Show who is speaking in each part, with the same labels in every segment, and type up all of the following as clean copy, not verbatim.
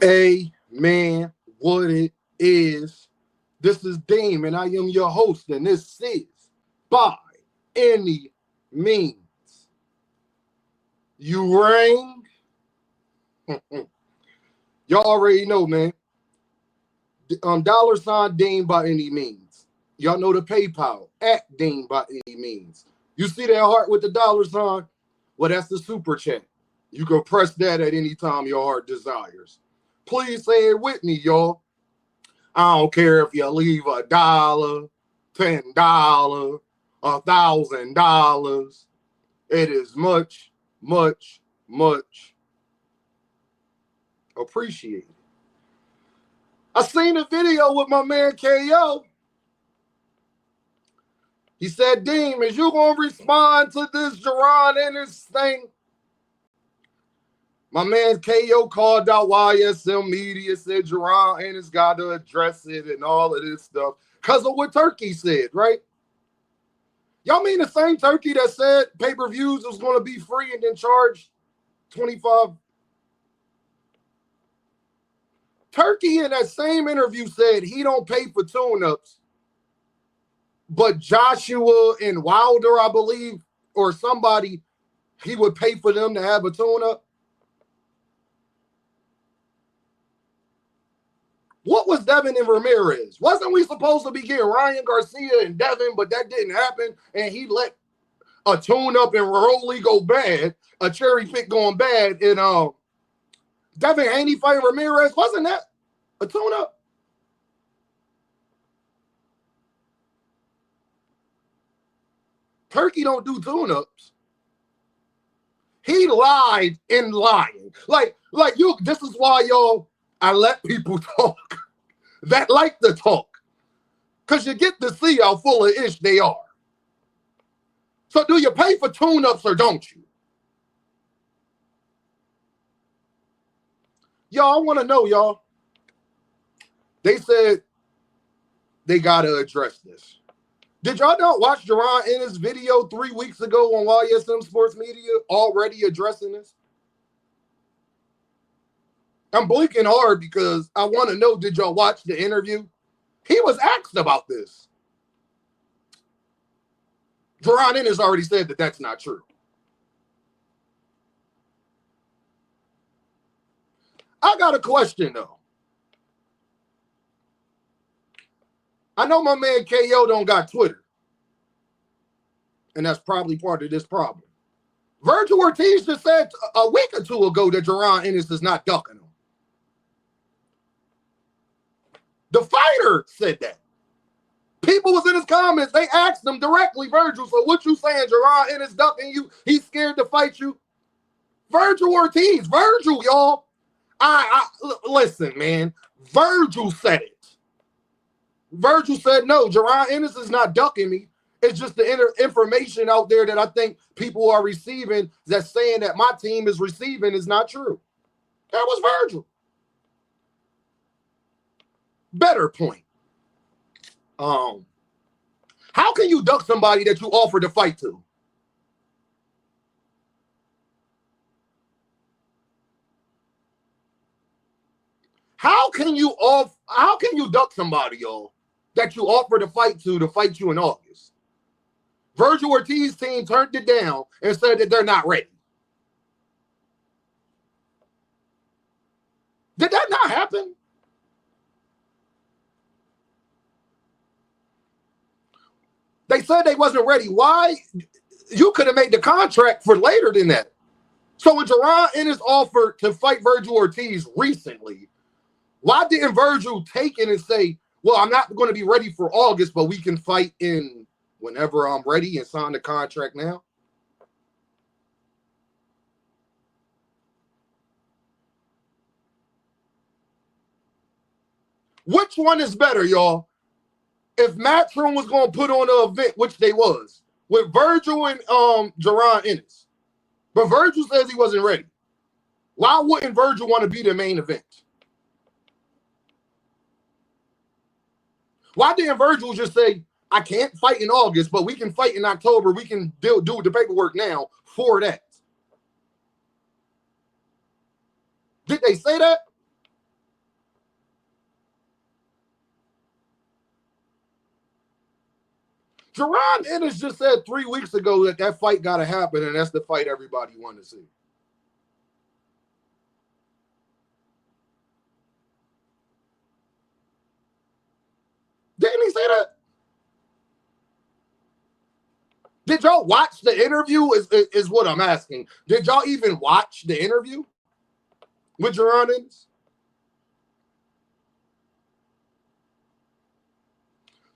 Speaker 1: Amen. What it is. This is Dean, and I am your host, and this is By Any Means. You ring? Y'all already know, man. $ Dean by any means. Y'all know the PayPal at Dean by any means. You see that heart with the $? Well, that's the super chat. You can press that at any time your heart desires. Please say it with me, y'all. I don't care if you leave $1, $10, $1,000. It is much, much, much appreciated. I seen a video with my man KO. He said, Dean, is you going to respond to this Jaron Ennis thing? My man KO called out YSM media, said Jaron Ennis got to address it and all of this stuff because of what Turki said, right? Y'all mean the same Turki that said pay-per-views was going to be free and then charge $25? Turki in that same interview said he don't pay for tune-ups, but Joshua and Wilder, I believe, or somebody, he would pay for them to have a tune-up. What was Devin and Ramirez? Wasn't we supposed to be getting Ryan Garcia and Devin, but that didn't happen, and he let a tune-up and Rolly go bad, a cherry pick going bad, and Devin Haney fighting Ramirez? Wasn't that a tune-up? Turki don't do tune-ups. He lied in lying. Like you, this is why, y'all, I let people talk that like to talk. Because you get to see how full of ish they are. So do you pay for tune-ups or don't you? Y'all, I want to know, y'all. They said they got to address this. Did y'all not watch Jaron Ennis' video 3 weeks ago on YSM Sports Media already addressing this? I'm blinking hard because I want to know, did y'all watch the interview? He was asked about this. Jaron Ennis already said that that's not true. I got a question, though. I know my man KO don't got Twitter. And that's probably part of this problem. Virgil Ortiz just said a week or two ago that Jaron Ennis is not ducking him. The fighter said that. People was in his comments. They asked him directly, Virgil, so what you saying, Jaron Ennis ducking you? He's scared to fight you? Virgil Ortiz. Virgil, y'all. Listen, man. Virgil said it. Virgil said, no, Jaron Ennis is not ducking me. It's just the information out there that I think people are receiving that's saying that my team is receiving is not true. That was Virgil. Better point. How can you duck somebody that you offered to fight to? How can you duck somebody, y'all, that you offered to fight you in August? Virgil Ortiz team turned it down and said that they're not ready. Did that not happen? They said they wasn't ready. Why? You could have made the contract for later than that. So when Jaron Ennis offered to fight Virgil Ortiz recently, why didn't Virgil take it and say, well, I'm not going to be ready for August, but we can fight in whenever I'm ready and sign the contract now? Which one is better, y'all? If Matchroom was going to put on an event, which they was, with Virgil and Jaron Ennis, but Virgil says he wasn't ready. Why wouldn't Virgil want to be the main event? Why didn't Virgil just say, I can't fight in August, but we can fight in October. We can do the paperwork now for that. Did they say that? Jaron Ennis just said 3 weeks ago that that fight got to happen, and that's the fight everybody wanted to see. Didn't he say that? Did y'all watch the interview? Is what I'm asking. Did y'all even watch the interview with Jaron Ennis?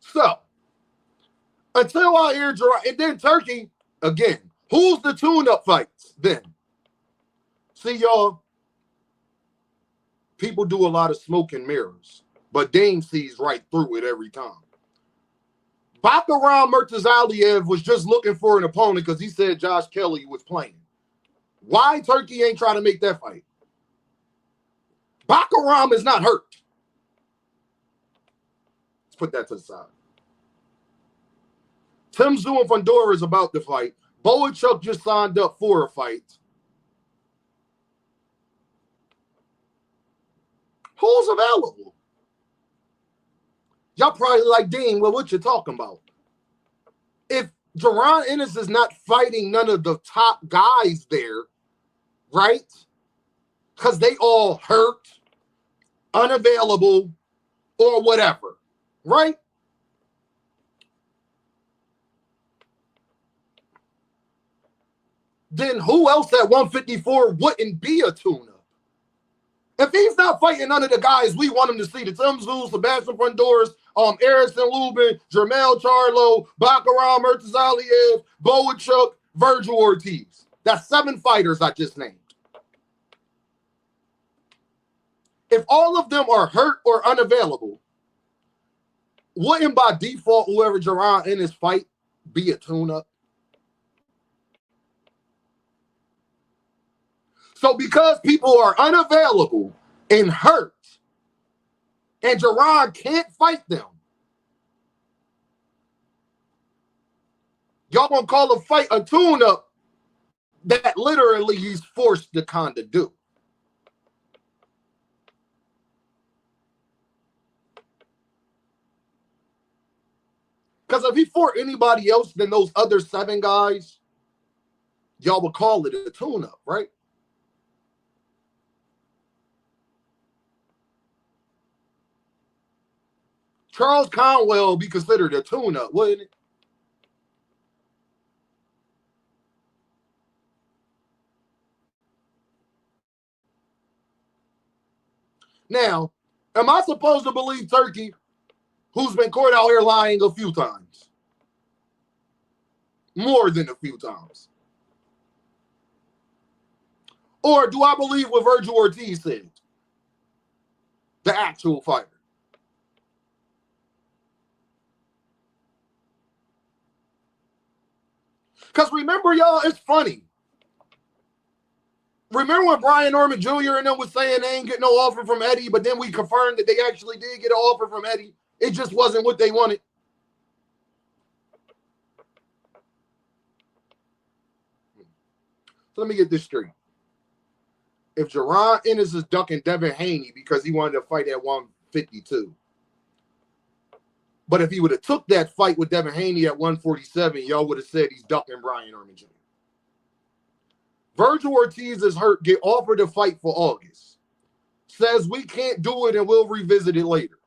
Speaker 1: So, until I hear Jaron, and then Turki, again, who's the tune-up fights then? See, y'all, people do a lot of smoke and mirrors, but Dame sees right through it every time. Bakaram Murtazaliev was just looking for an opponent because he said Josh Kelly was playing. Why Turki ain't trying to make that fight? Bakaram is not hurt. Let's put that to the side. Tim Tszyu and Fundora is about to fight. Boachuk just signed up for a fight. Who's available? Y'all probably like, Dean, well, what you talking about? If Jaron Ennis is not fighting none of the top guys there, right? Because they all hurt, unavailable, or whatever, right? Then who else at 154 wouldn't be a tune-up? If he's not fighting none of the guys we want him to see, the Tim Tszyu, Sebastian Fundoras, Erison Lubin, Jermell Charlo, Bakaram Murtazaliev, Boachuk, Virgil Ortiz. That's 7 fighters I just named. If all of them are hurt or unavailable, wouldn't by default whoever Jaron in his fight be a tune-up? So because people are unavailable and hurt, and Jaron can't fight them, y'all gonna call a fight a tune-up that literally he's forced to kind of do. Because if he fought anybody else than those other 7 guys, y'all would call it a tune-up, right? Charles Conwell be considered a tune-up, wouldn't it? Now, am I supposed to believe Turki, who's been caught out here lying a few times? More than a few times. Or do I believe what Virgil Ortiz said? The actual fighter. Because remember, y'all, it's funny. Remember when Brian Norman Jr. and them was saying they ain't get no offer from Eddie, but then we confirmed that they actually did get an offer from Eddie. It just wasn't what they wanted. So let me get this straight. If Jaron Ennis is ducking Devin Haney because he wanted to fight at 152, but if he would have took that fight with Devin Haney at 147, y'all would have said he's ducking Brian Norman Jr. Virgil Ortiz is hurt, get offered a fight for August. Says we can't do it and we'll revisit it later.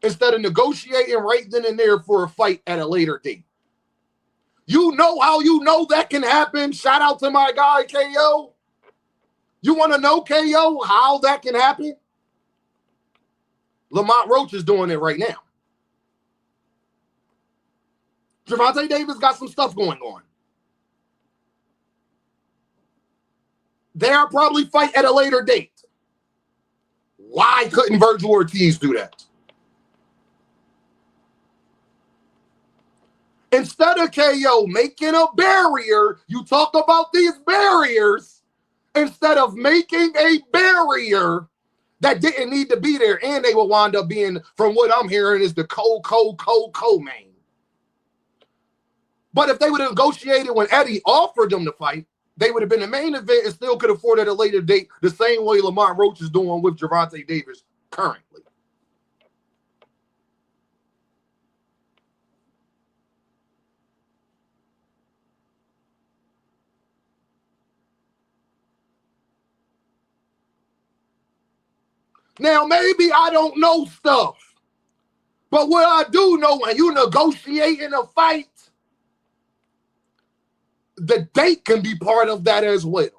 Speaker 1: Instead of negotiating right then and there for a fight at a later date. You know how you know that can happen? Shout out to my guy, KO. You want to know, KO, how that can happen? Lamont Roach is doing it right now. Gervonta Davis got some stuff going on. They'll probably fight at a later date. Why couldn't Virgil Ortiz do that? Instead of KO making a barrier, you talk about these barriers instead of making a barrier that didn't need to be there, and they will wind up being, from what I'm hearing, is the co-main. But if they would have negotiated when Eddie offered them to fight, they would have been the main event and still could afford it at a later date, the same way Lamont Roach is doing with Gervonta Davis currently. Now, maybe I don't know stuff, but what I do know, when you negotiate in a fight, the date can be part of that as well.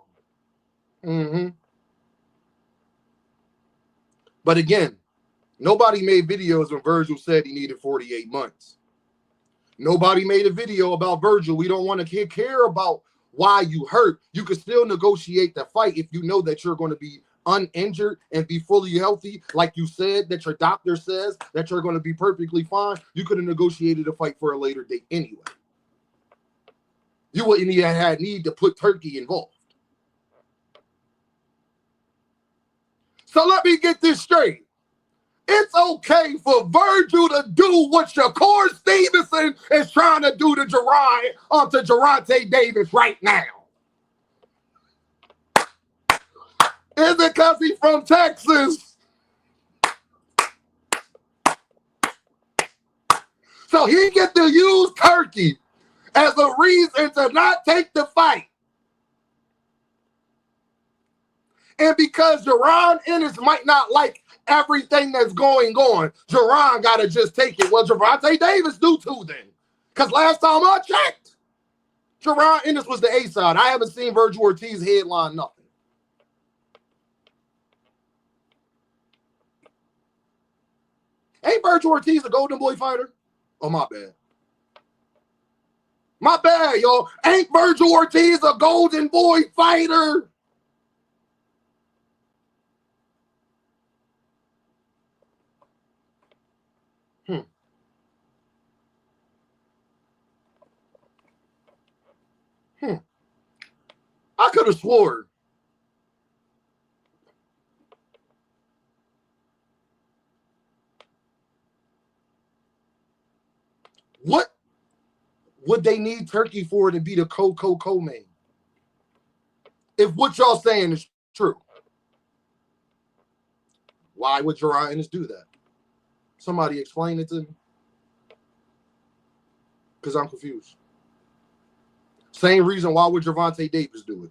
Speaker 1: But again, nobody made videos when Virgil said he needed 48 months. Nobody made a video about Virgil. We don't want to care about why you hurt. You can still negotiate the fight if you know that you're going to be uninjured and be fully healthy. Like you said, that your doctor says that you're going to be perfectly fine. You could have negotiated a fight for a later date anyway. You wouldn't even have need to put Turki involved. So let me get this straight. It's okay for Virgil to do what Shakur Stevenson is trying to do to Jaron onto Gervonta Davis right now. Is it because he's from Texas? So he get to use Turki as a reason to not take the fight. And because Jaron Ennis might not like everything that's going on, Jaron got to just take it. Well, Gervonta Davis do too then. Because last time I checked, Jaron Ennis was the A side. I haven't seen Virgil Ortiz headline nothing. Ain't Virgil Ortiz a Golden Boy fighter? Oh, my bad. My bad, y'all. Ain't Virgil Ortiz a Golden Boy fighter? I could have swore. What would they need Turki for to be the co-main? If what y'all saying is true, why would Jaron Ennis do that? Somebody explain it to me. Because I'm confused. Same reason why would Gervonta Davis do it?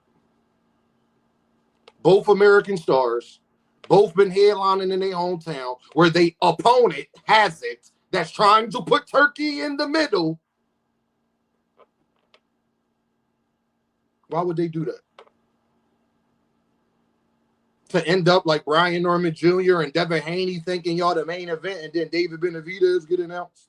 Speaker 1: Both American stars, both been headlining in their hometown, where the opponent has it that's trying to put Turki in the middle. Why would they do that? To end up like Brian Norman Jr. and Devin Haney thinking y'all the main event, and then David Benavidez get announced?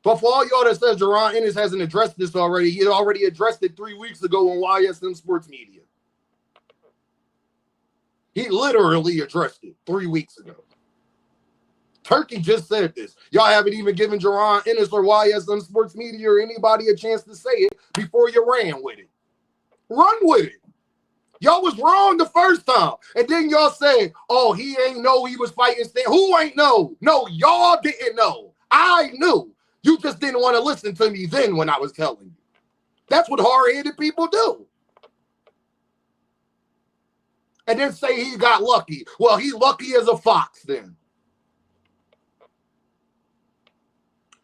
Speaker 1: But for all y'all that says Jaron Ennis hasn't addressed this already, he already addressed it 3 weeks ago on YSM Sports Media. He literally addressed it 3 weeks ago. Turki just said this. Y'all haven't even given Jaron Ennis or YSM Sports Media or anybody a chance to say it before you ran with it. Run with it. Y'all was wrong the first time. And then y'all said, oh, he ain't know he was fighting Stan. Who ain't know? No, y'all didn't know. I knew. You just didn't want to listen to me then when I was telling you. That's what hard-headed people do. And then say he got lucky. Well, he lucky as a fox then.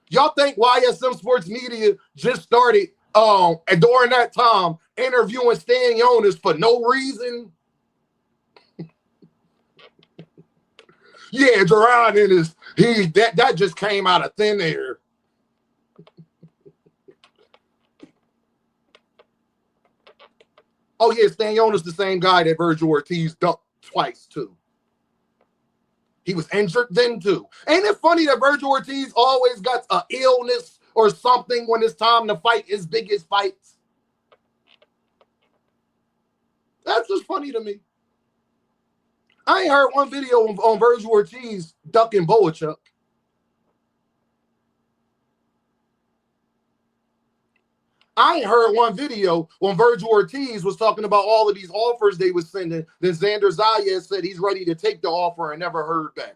Speaker 1: Y'all think YSM Sports Media just started and during that time interviewing Stan Jonas for no reason? Yeah, Jaron Ennis, that just came out of thin air. Oh, yeah, Stan Jonas, the same guy that Virgil Ortiz ducked twice, too. He was injured then, too. Ain't it funny that Virgil Ortiz always got an illness or something when it's time to fight his biggest fights? That's just funny to me. I ain't heard one video on Virgil Ortiz ducking Boachuk. I ain't heard one video when Virgil Ortiz was talking about all of these offers they was sending. Then Xander Zayas said he's ready to take the offer and never heard back.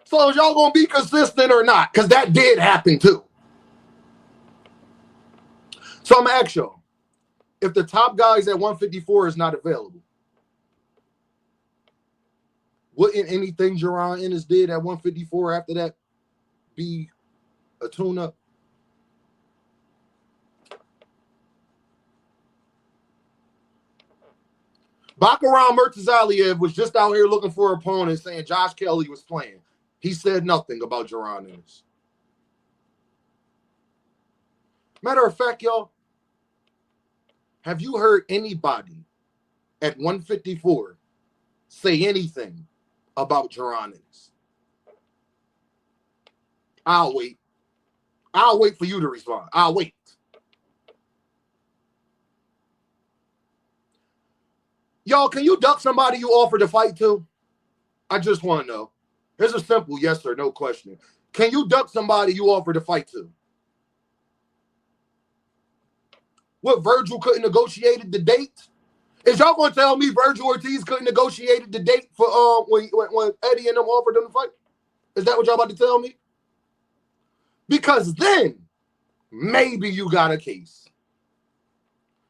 Speaker 1: So is y'all going to be consistent or not? Because that did happen too. So I'm going to ask y'all, if the top guys at 154 is not available, wouldn't anything Jaron Ennis did at 154 after that be a tune-up? Bakaram Murtazaliev was just out here looking for an opponent saying Josh Kelly was playing. He said nothing about Jaron Ennis. Matter of fact, y'all, have you heard anybody at 154 say anything about Jaron Ennis? I'll wait. I'll wait for you to respond. I'll wait. Y'all, can you duck somebody you offered to fight to? I just want to know. Here's a simple yes or no question. Can you duck somebody you offered to fight to? What, Virgil couldn't negotiate the date? Is y'all going to tell me Virgil Ortiz couldn't negotiate the date for when Eddie and them offered them to fight? Is that what y'all about to tell me? Because then maybe you got a case.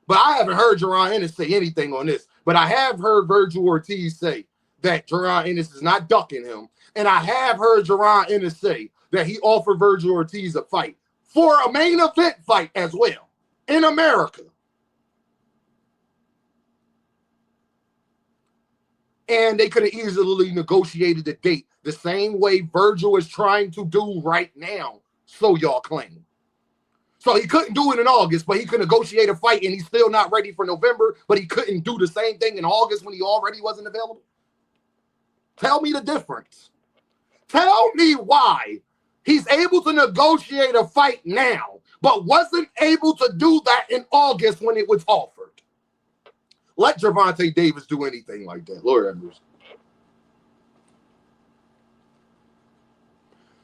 Speaker 1: But I haven't heard Jaron Ennis say anything on this. But I have heard Virgil Ortiz say that Jaron Ennis is not ducking him. And I have heard Jaron Ennis say that he offered Virgil Ortiz a fight for a main event fight as well in America. And they could have easily negotiated the date the same way Virgil is trying to do right now, so y'all claim. So he couldn't do it in August, but he could negotiate a fight, and he's still not ready for November, but he couldn't do the same thing in August when he already wasn't available? Tell me the difference. Tell me why he's able to negotiate a fight now, but wasn't able to do that in August when it was offered. Let Gervonta Davis do anything like that. Lord have mercy.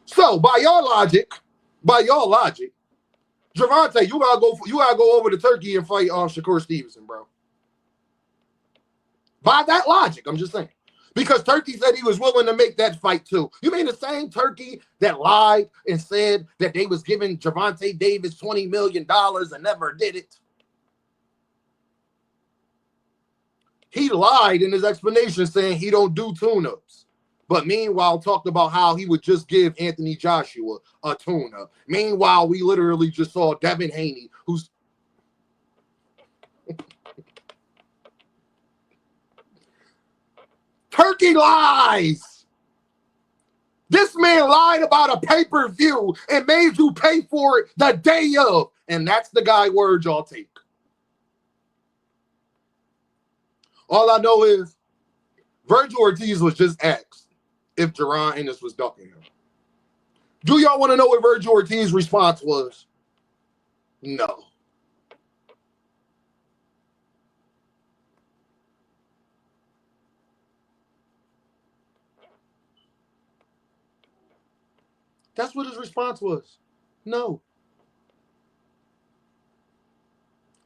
Speaker 1: So by your logic, Gervonta, you gotta go over to Turkey and fight Shakur Stevenson, bro. By that logic, I'm just saying. Because Turkey said he was willing to make that fight too. You mean the same Turkey that lied and said that they was giving Gervonta Davis $20 million and never did it? He lied in his explanation saying he don't do tune-ups. But meanwhile, talked about how he would just give Anthony Joshua a tune-up. Meanwhile, we literally just saw Devin Haney, who's... Turkey lies! This man lied about a pay-per-view and made you pay for it the day of. And that's the guy word y'all take. All I know is Virgil Ortiz was just asked if Jaron Ennis was ducking him. Do y'all want to know what Virgil Ortiz's response was? No. That's what his response was. No.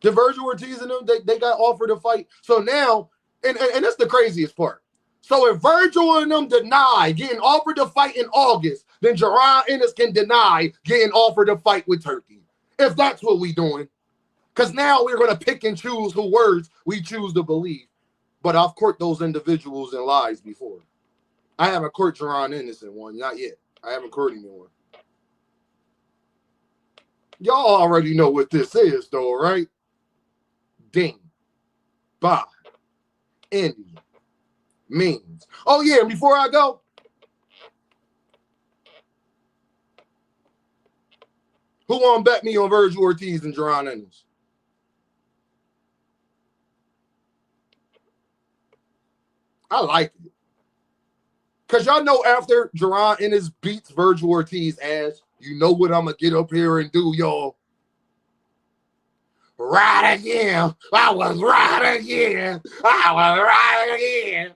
Speaker 1: The Virgil Ortiz and them, they got offered a fight. So now, and that's the craziest part. So if Virgil and them deny getting offered to fight in August, then Jaron Ennis can deny getting offered a fight with Turkey. If that's what we doing. Because now we're going to pick and choose who words we choose to believe. But I've court those individuals in lies before. I haven't court Jaron Ennis in one. Not yet. I haven't court him in one. Y'all already know what this is, though, right? Ding. Bye. Indy. Means. Oh, yeah, and before I go, who want to bet me on Virgil Ortiz and Jaron Ennis? I like it. Because y'all know after Jaron Ennis beats Virgil Ortiz ass, you know what I'm going to get up here and do, y'all. Right again. I was right again. I was right again.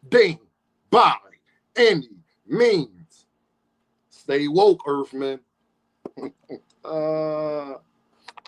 Speaker 1: Ding. Bye. Indy. Means. Stay woke, Earthman.